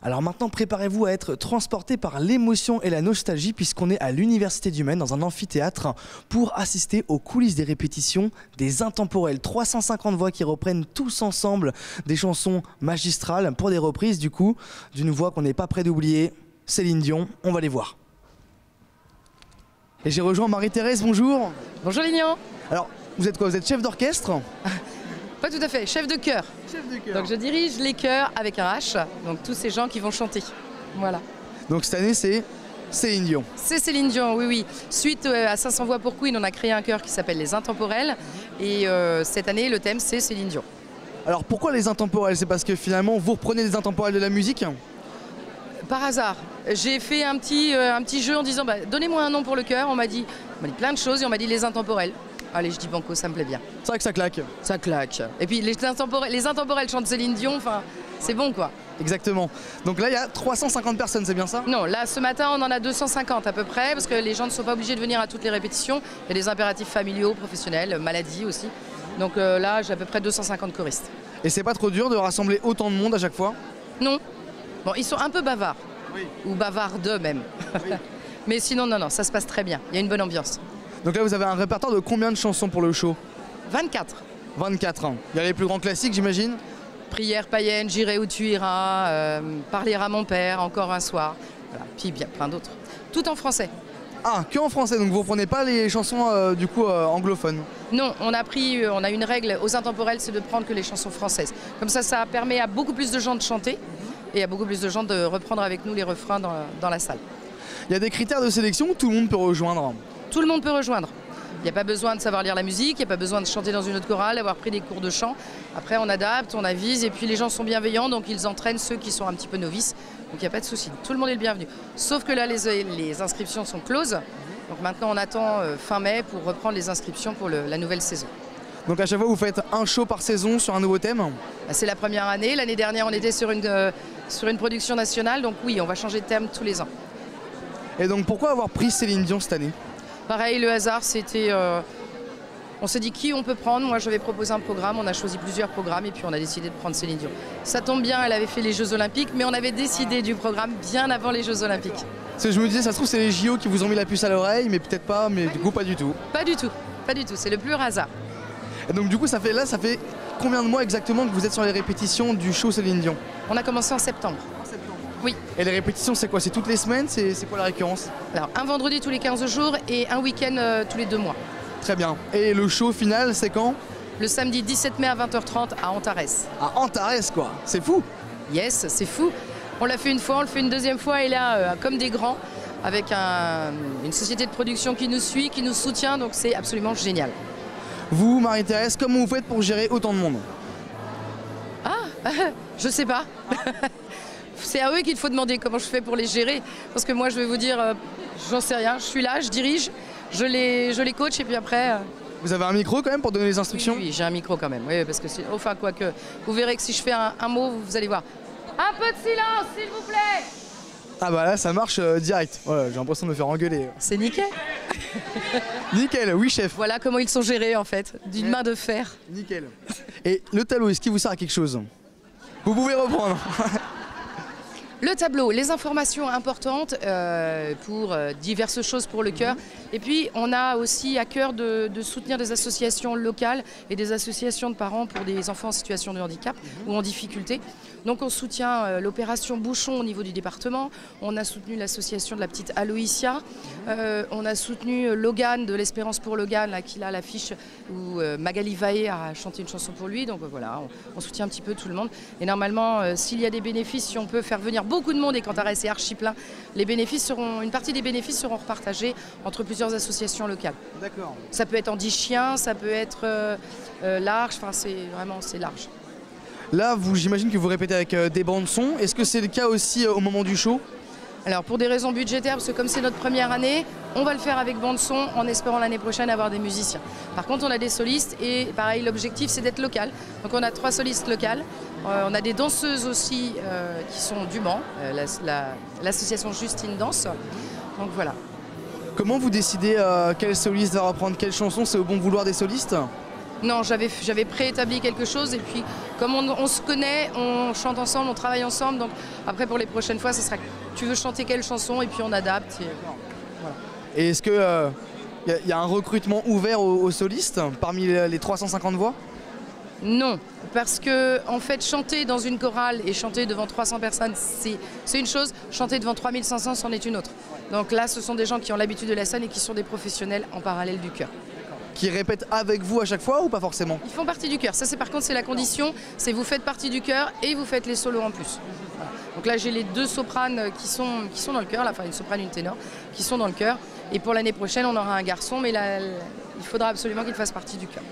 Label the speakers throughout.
Speaker 1: Alors maintenant, préparez-vous à être transporté par l'émotion et la nostalgie puisqu'on est à l'Université du Maine dans un amphithéâtre pour assister aux coulisses des répétitions des Intemporels. 350 voix qui reprennent tous ensemble des chansons magistrales pour des reprises du coup d'une voix qu'on n'est pas prêt d'oublier, Céline Dion. On va les voir. Et j'ai rejoint Marie-Thérèse, bonjour.
Speaker 2: Bonjour Lignon.
Speaker 1: Alors, vous êtes quoi? Vous êtes chef d'orchestre?
Speaker 2: Pas tout à fait, chef de chœur.
Speaker 1: Chef de chœur.
Speaker 2: Donc je dirige les chœurs avec un H, donc tous ces gens qui vont chanter. Voilà.
Speaker 1: Donc cette année, c'est Céline Dion.
Speaker 2: C'est Céline Dion, oui, oui. Suite à 500 voix pour Queen, on a créé un chœur qui s'appelle Les Intemporels. Et cette année, le thème, c'est Céline Dion.
Speaker 1: Alors pourquoi les Intemporels? C'est parce que finalement, vous reprenez des intemporels de la musique?
Speaker 2: Par hasard, j'ai fait un petit jeu en disant donnez-moi un nom pour le chœur. On m'a dit plein de choses et on m'a dit Les Intemporels. Allez, je dis banco, ça me plaît bien.
Speaker 1: C'est vrai que ça claque.
Speaker 2: Ça claque. Et puis les intemporels chantent Céline Dion, enfin, c'est bon quoi.
Speaker 1: Exactement. Donc là, il y a 350 personnes, c'est bien ça?
Speaker 2: Non, là, ce matin, on en a 250 à peu près, parce que les gens ne sont pas obligés de venir à toutes les répétitions. Il y a des impératifs familiaux, professionnels, maladies aussi. Donc là, j'ai à peu près 250 choristes.
Speaker 1: Et c'est pas trop dur de rassembler autant de monde à chaque fois?
Speaker 2: Non. Bon, ils sont un peu bavards.
Speaker 1: Oui.
Speaker 2: Ou bavards même. Oui. Mais sinon, non, ça se passe très bien. Il y a une bonne ambiance.
Speaker 1: Donc là, vous avez un répertoire de combien de chansons pour le show?
Speaker 2: 24.
Speaker 1: 24 ans. Il y a les plus grands classiques, j'imagine?
Speaker 2: Prière païenne, J'irai où tu iras, Parler à mon père, Encore un soir. Voilà. Puis bien plein d'autres. Tout en français.
Speaker 1: Ah, que en français, donc vous reprenez pas les chansons anglophones?
Speaker 2: Non, on a une règle aux Intemporels, c'est de prendre que les chansons françaises. Comme ça permet à beaucoup plus de gens de chanter et à beaucoup plus de gens de reprendre avec nous les refrains dans la salle.
Speaker 1: Il y a des critères de sélection où tout le monde peut rejoindre?
Speaker 2: Tout le monde peut rejoindre. Il n'y a pas besoin de savoir lire la musique, il n'y a pas besoin de chanter dans une autre chorale, d'avoir pris des cours de chant. Après, on adapte, on avise, et puis les gens sont bienveillants, donc ils entraînent ceux qui sont un petit peu novices. Donc il n'y a pas de souci, tout le monde est le bienvenu. Sauf que là, les inscriptions sont closes. Donc maintenant, on attend fin mai pour reprendre les inscriptions pour la nouvelle saison.
Speaker 1: Donc à chaque fois, vous faites un show par saison sur un nouveau thème?
Speaker 2: C'est la première année. L'année dernière, on était sur une production nationale. Donc oui, on va changer de thème tous les ans.
Speaker 1: Et donc pourquoi avoir pris Céline Dion cette année?
Speaker 2: Pareil, le hasard, c'était... on s'est dit qui on peut prendre. Moi, j'avais proposé un programme, on a choisi plusieurs programmes et puis on a décidé de prendre Céline Dion. Ça tombe bien, elle avait fait les Jeux Olympiques, mais on avait décidé du programme bien avant les Jeux Olympiques.
Speaker 1: Parce que je me disais, ça se trouve, c'est les JO qui vous ont mis la puce à l'oreille, mais peut-être pas, mais du coup, pas du tout.
Speaker 2: Pas du tout, pas du tout, c'est le pur hasard.
Speaker 1: Et donc du coup, ça fait combien de mois exactement que vous êtes sur les répétitions du show Céline Dion?
Speaker 2: On a commencé en septembre. Oui.
Speaker 1: Et les répétitions, c'est quoi? C'est toutes les semaines? C'est quoi la récurrence?
Speaker 2: Alors, un vendredi tous les 15 jours et un week-end tous les 2 mois.
Speaker 1: Très bien. Et le show final, c'est quand?
Speaker 2: Le samedi 17 mai à 20h30 à Antares.
Speaker 1: À Antares, quoi. C'est fou.
Speaker 2: Yes, c'est fou. On l'a fait une fois, on le fait une deuxième fois et là, comme des grands, avec une société de production qui nous suit, qui nous soutient, donc c'est absolument génial.
Speaker 1: Vous, Marie-Thérèse, comment vous faites pour gérer autant de monde?
Speaker 2: Ah, je sais pas. C'est à eux qu'il faut demander comment je fais pour les gérer. Parce que moi, je vais vous dire, j'en sais rien. Je suis là, je dirige, je les coach et puis après...
Speaker 1: Vous avez un micro quand même pour donner les instructions?
Speaker 2: Oui, j'ai un micro quand même. Oui, parce que enfin, quoique, vous verrez que si je fais un mot, vous allez voir. Un peu de silence, s'il vous plaît!
Speaker 1: Ah bah là, ça marche direct. Voilà, j'ai l'impression de me faire engueuler.
Speaker 2: C'est nickel.
Speaker 1: Nickel, oui chef.
Speaker 2: Voilà comment ils sont gérés en fait, d'une main de fer.
Speaker 1: Nickel. Et le tableau, est-ce qu'il vous sert à quelque chose? Vous pouvez reprendre.
Speaker 2: Le tableau, les informations importantes pour diverses choses pour le chœur. Et puis, on a aussi à cœur de soutenir des associations locales et des associations de parents pour des enfants en situation de handicap ou en difficulté. Donc, on soutient l'opération Bouchon au niveau du département. On a soutenu l'association de la petite Aloïsia. On a soutenu Logan de l'Espérance pour Logan, là, qui a l'affiche où Magali Vaé a chanté une chanson pour lui. Donc, voilà, on soutient un petit peu tout le monde. Et normalement, s'il y a des bénéfices, si on peut faire venir beaucoup de monde et qu'Antares est archi plein, une partie des bénéfices seront repartagés entre plusieurs associations locales.
Speaker 1: D'accord.
Speaker 2: Ça peut être Andy Chien, ça peut être large, enfin c'est large.
Speaker 1: Là, j'imagine que vous répétez avec des bandes son. Est-ce que c'est le cas aussi au moment du show?
Speaker 2: Alors pour des raisons budgétaires, parce que comme c'est notre première année, on va le faire avec bande son en espérant l'année prochaine avoir des musiciens. Par contre, on a des solistes et pareil, l'objectif c'est d'être local. Donc on a 3 solistes locales. On a des danseuses aussi qui sont du Mans, l'association Justine Danse. Donc voilà.
Speaker 1: Comment vous décidez quel soliste va reprendre quelle chanson? C'est au bon vouloir des solistes?
Speaker 2: Non, j'avais préétabli quelque chose et puis comme on se connaît, on chante ensemble, on travaille ensemble. Donc après pour les prochaines fois, ce sera tu veux chanter quelle chanson et puis on adapte.
Speaker 1: Et est-ce que y a un recrutement ouvert aux solistes parmi les 350 voix?
Speaker 2: Non, parce que en fait chanter dans une chorale et chanter devant 300 personnes, c'est une chose, chanter devant 3500 c'en est une autre. Donc là, ce sont des gens qui ont l'habitude de la scène et qui sont des professionnels en parallèle du chœur.
Speaker 1: Qui répètent avec vous à chaque fois ou pas forcément?
Speaker 2: Ils font partie du chœur, ça c'est par contre c'est la condition, c'est vous faites partie du chœur et vous faites les solos en plus. Donc là j'ai les 2 sopranes qui sont dans le chœur, enfin une soprane, une ténor, qui sont dans le chœur. Et pour l'année prochaine on aura un garçon, mais là il faudra absolument qu'il fasse partie du chœur.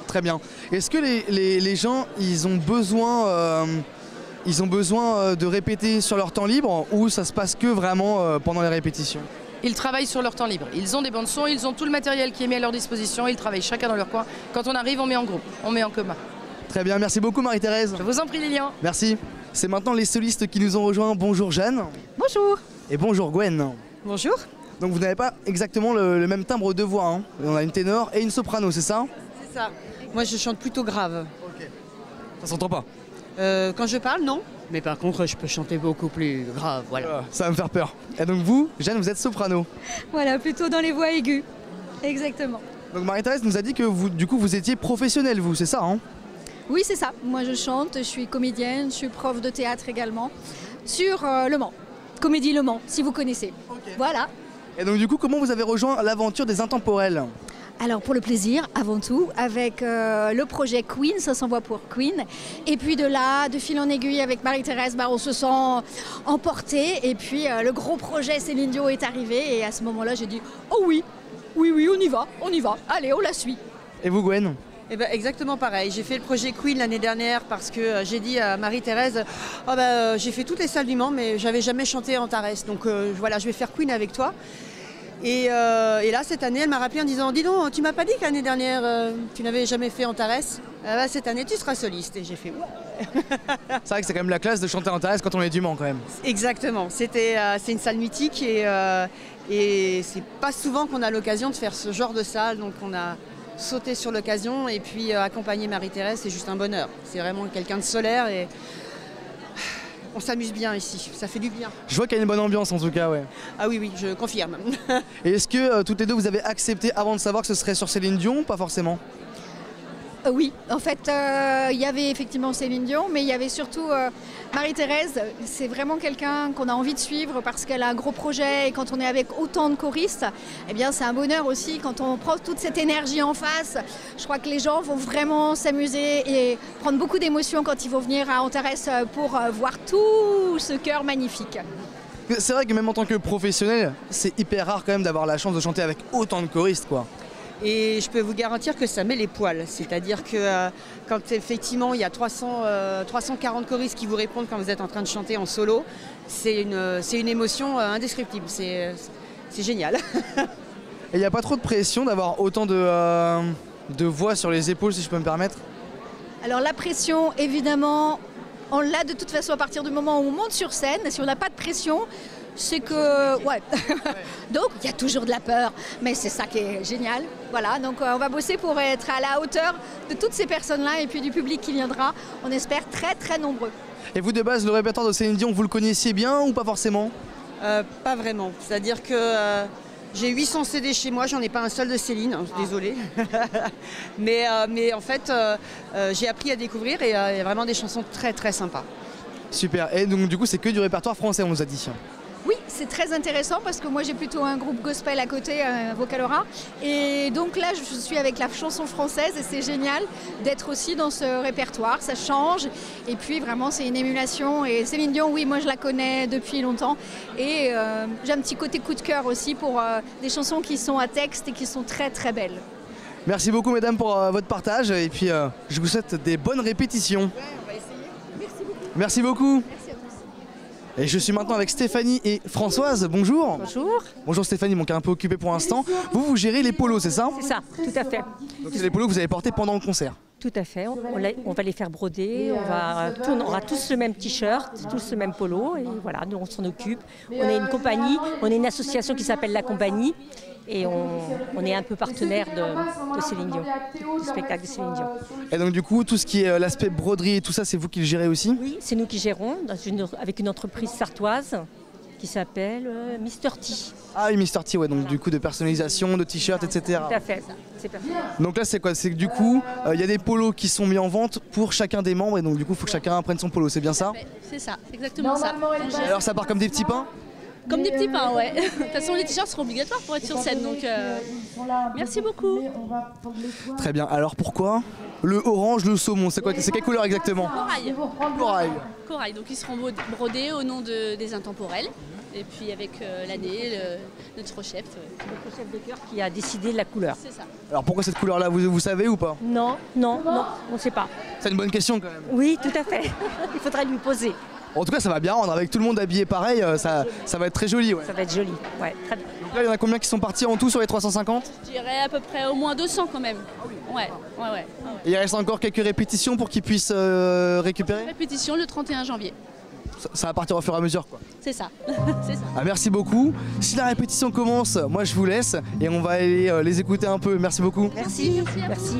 Speaker 1: Très bien. Est-ce que les gens, ils ont besoin de répéter sur leur temps libre ou ça se passe que vraiment pendant les répétitions?
Speaker 2: Ils travaillent sur leur temps libre. Ils ont des bandes son, ils ont tout le matériel qui est mis à leur disposition, ils travaillent chacun dans leur coin. Quand on arrive, on met en groupe, on met en commun.
Speaker 1: Très bien, merci beaucoup Marie-Thérèse.
Speaker 2: Je vous en prie Lilian.
Speaker 1: Merci. C'est maintenant les solistes qui nous ont rejoints. Bonjour Jeanne.
Speaker 3: Bonjour.
Speaker 1: Et bonjour Gwen.
Speaker 3: Bonjour.
Speaker 1: Donc vous n'avez pas exactement le même timbre de voix, hein. On a une ténor et une soprano, c'est ça?
Speaker 3: C'est ça. Moi je chante plutôt grave.
Speaker 1: Ok. Ça s'entend pas?
Speaker 3: Quand je parle, non. Mais par contre, je peux chanter beaucoup plus grave, voilà.
Speaker 1: Ça va me faire peur. Et donc vous, Jeanne, vous êtes soprano.
Speaker 4: Voilà, plutôt dans les voix aiguës. Exactement.
Speaker 1: Donc Marie-Thérèse nous a dit que vous, du coup, vous étiez professionnelle, vous, c'est ça, hein?
Speaker 4: Oui, c'est ça. Moi, je chante, je suis comédienne, je suis prof de théâtre également, sur Le Mans. Comédie Le Mans, si vous connaissez. Okay. Voilà.
Speaker 1: Et donc du coup, comment vous avez rejoint l'aventure des Intemporels?
Speaker 4: Alors pour le plaisir, avant tout, avec le projet Queen, ça s'envoie pour Queen. Et puis de là, de fil en aiguille avec Marie-Thérèse, on se sent emporté. Et puis le gros projet Céline Dion est arrivé. Et à ce moment-là, j'ai dit, oh oui, on y va. Allez, on la suit.
Speaker 1: Et vous Gwen?
Speaker 3: Eh ben, exactement pareil. J'ai fait le projet Queen l'année dernière parce que j'ai dit à Marie-Thérèse, j'ai fait toutes les salles du Mans, mais j'avais jamais chanté en Antares. Donc voilà, je vais faire Queen avec toi. Et là, cette année, elle m'a rappelé en disant « Dis donc, tu m'as pas dit que l'année dernière, tu n'avais jamais fait Antares cette année, tu seras soliste. » Et j'ai fait « Ouais !»
Speaker 1: C'est vrai que c'est quand même la classe de chanter Antares quand on est du Mans, quand même.
Speaker 3: Exactement. C'est une salle mythique et c'est pas souvent qu'on a l'occasion de faire ce genre de salle. Donc on a sauté sur l'occasion et puis accompagner Marie-Thérèse, c'est juste un bonheur. C'est vraiment quelqu'un de solaire et... On s'amuse bien ici, ça fait du bien.
Speaker 1: Je vois qu'il y a une bonne ambiance en tout cas, ouais.
Speaker 3: Ah oui, je confirme.
Speaker 1: Et est-ce que toutes les deux vous avez accepté avant de savoir que ce serait sur Céline Dion ou pas forcément?
Speaker 4: Oui, en fait, il y avait effectivement Céline Dion, mais il y avait surtout Marie-Thérèse. C'est vraiment quelqu'un qu'on a envie de suivre parce qu'elle a un gros projet et quand on est avec autant de choristes, eh bien c'est un bonheur aussi quand on prend toute cette énergie en face. Je crois que les gens vont vraiment s'amuser et prendre beaucoup d'émotions quand ils vont venir à Antares pour voir tout ce chœur magnifique.
Speaker 1: C'est vrai que même en tant que professionnel, c'est hyper rare quand même d'avoir la chance de chanter avec autant de choristes, quoi.
Speaker 3: Et je peux vous garantir que ça met les poils. C'est-à-dire que quand effectivement il y a 340 choristes qui vous répondent quand vous êtes en train de chanter en solo, c'est une émotion indescriptible. C'est génial.
Speaker 1: Et il n'y a pas trop de pression d'avoir autant de voix sur les épaules, si je peux me permettre?
Speaker 4: Alors la pression, évidemment, on l'a de toute façon à partir du moment où on monte sur scène. Si on n'a pas de pression, c'est que, ouais. Donc, il y a toujours de la peur, mais c'est ça qui est génial. Voilà, donc on va bosser pour être à la hauteur de toutes ces personnes-là et puis du public qui viendra. On espère très, très nombreux.
Speaker 1: Et vous, de base, le répertoire de Céline Dion, vous le connaissiez bien ou pas forcément?
Speaker 3: Pas vraiment. C'est-à-dire que j'ai 800 CD chez moi, j'en ai pas un seul de Céline, hein, désolée. mais en fait, j'ai appris à découvrir et il y a vraiment des chansons très, très sympas.
Speaker 1: Super. Et donc, du coup, c'est que du répertoire français, on nous a dit.
Speaker 4: Oui, c'est très intéressant parce que moi j'ai plutôt un groupe gospel à côté, Vocalora. Et donc là je suis avec la chanson française et c'est génial d'être aussi dans ce répertoire, ça change. Et puis vraiment c'est une émulation. Et Céline Dion, oui, moi je la connais depuis longtemps. Et j'ai un petit côté coup de cœur aussi pour des chansons qui sont à texte et qui sont très très belles.
Speaker 1: Merci beaucoup mesdames pour votre partage et puis je vous souhaite des bonnes répétitions.
Speaker 3: Ouais, on va essayer.
Speaker 4: Merci beaucoup.
Speaker 1: Merci beaucoup.
Speaker 4: Merci à tous.
Speaker 1: Et je suis maintenant avec Stéphanie et Françoise. Bonjour.
Speaker 5: Bonjour.
Speaker 1: Bonjour Stéphanie, bon, qui est un peu occupée pour l'instant. Vous gérez les polos, c'est ça?
Speaker 5: C'est ça, tout à fait.
Speaker 1: Donc c'est les polos que vous avez portés pendant le concert.
Speaker 5: Tout à fait. On va les faire broder. On aura tous le même t-shirt, tous le même polo. Et voilà, nous on s'en occupe. On est une compagnie, on est une association qui s'appelle La Compagnie. Et on est un peu partenaire de Céline Dion, du spectacle de Céline Dion.
Speaker 1: Et donc du coup, tout ce qui est l'aspect broderie et tout ça, c'est vous qui le gérez aussi?
Speaker 5: Oui, c'est nous qui gérons avec une entreprise sartoise qui s'appelle Mr. T.
Speaker 1: Ah oui, Mr. T, ouais, donc du coup de personnalisation, de t-shirts, etc.
Speaker 5: Tout à fait, c'est parfait.
Speaker 1: Donc là, c'est quoi? C'est que du coup, il y a des polos qui sont mis en vente pour chacun des membres et donc du coup, il faut que chacun prenne son polo, c'est bien ça?
Speaker 6: C'est ça, exactement ça.
Speaker 1: Alors ça part comme des petits pains?
Speaker 6: Comme des petits pains, ouais. De toute façon, les t-shirts seront obligatoires pour être sur scène, donc merci beaucoup.
Speaker 1: Très bien, alors pourquoi le orange, le saumon? C'est quoi? C'est quelle couleur exactement?
Speaker 6: Corail.
Speaker 1: Corail.
Speaker 6: Corail, donc ils seront brodés au nom des intemporels. Et puis avec l'année, notre chef.
Speaker 5: Notre chef de chœur qui a décidé de la couleur.
Speaker 6: C'est ça.
Speaker 1: Alors pourquoi cette couleur-là, vous savez ou pas?
Speaker 5: Non, on ne sait pas.
Speaker 1: C'est une bonne question quand même.
Speaker 5: Oui, tout à fait. Il faudrait lui poser.
Speaker 1: En tout cas, ça va bien rendre, avec tout le monde habillé pareil, ça va être très joli. Ouais.
Speaker 5: Ça va être joli, ouais, très bien.
Speaker 1: Donc là, il y en a combien qui sont partis en tout sur les 350?
Speaker 6: Je dirais à peu près au moins 200 quand même. Ouais.
Speaker 1: Et il reste encore quelques répétitions pour qu'ils puissent récupérer?
Speaker 6: Répétition le 31 janvier.
Speaker 1: Ça va partir au fur et à mesure, quoi.
Speaker 6: C'est ça. C'est ça.
Speaker 1: Ah, merci beaucoup. Si la répétition commence, moi je vous laisse et on va aller les écouter un peu. Merci beaucoup.
Speaker 5: Merci.
Speaker 1: Merci.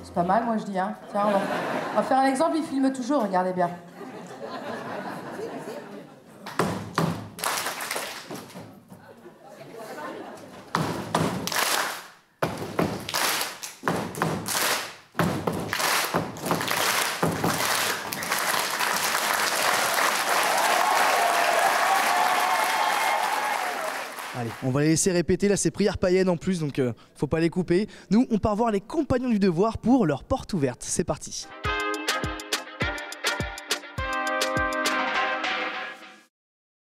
Speaker 7: C'est pas mal, moi je dis. Hein. Tiens, on va faire un exemple, il filme toujours, regardez bien.
Speaker 1: Allez, on va les laisser répéter, là c'est prière païenne en plus, donc faut pas les couper. Nous, on part voir les compagnons du devoir pour leur porte ouverte. C'est parti.